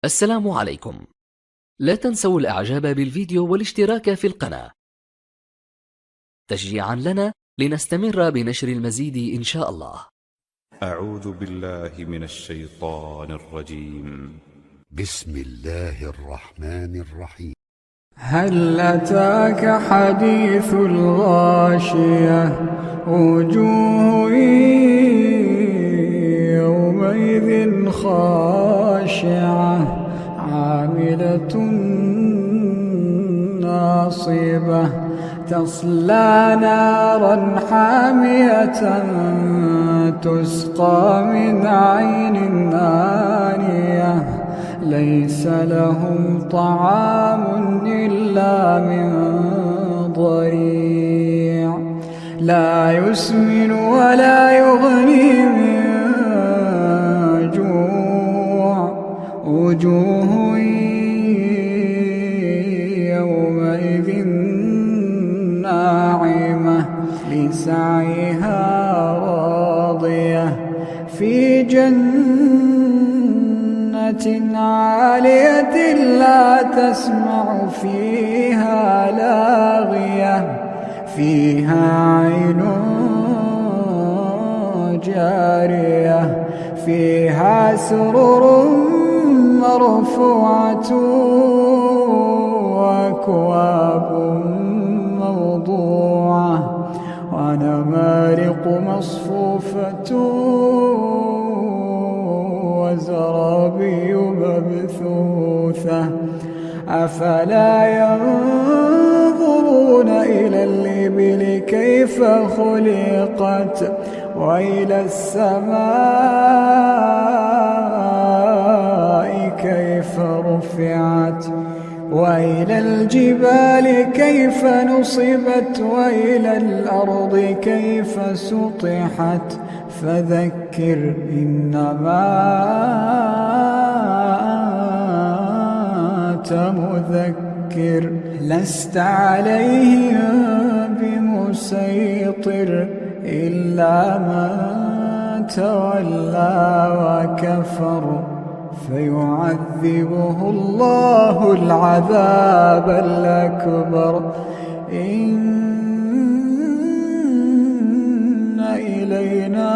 السلام عليكم. لا تنسوا الإعجاب بالفيديو والاشتراك في القناة تشجيعا لنا لنستمر بنشر المزيد إن شاء الله. أعوذ بالله من الشيطان الرجيم. بسم الله الرحمن الرحيم. هل أتاك حديث الغاشية وجوه يومئذ خاشعة عاملة ناصبة تصلى نارا حامية تسقى من عين آنية ليس لهم طعام إلا من ضريع لا يسمن ولا يغني من جوع وجوه يومئذ ناعمة لسعيها راضية في جنة عالية لا تسمع فيها لاغية فيها عين جارية فيها سرر مرفوعة وأكواب موضوعة ونمارق مصفوفة وزرابي مبثوثة أفلا ينظرون إلى الإبل كيف خلقت وإلى السماء كيف رفعت وإلى الجبال كيف نصبت وإلى الأرض كيف سطحت فذكر إنما أنت مذكر لست عليهم بمسيطر إلا من تولى وكفر فيعذبه الله العذاب الأكبر إن إلينا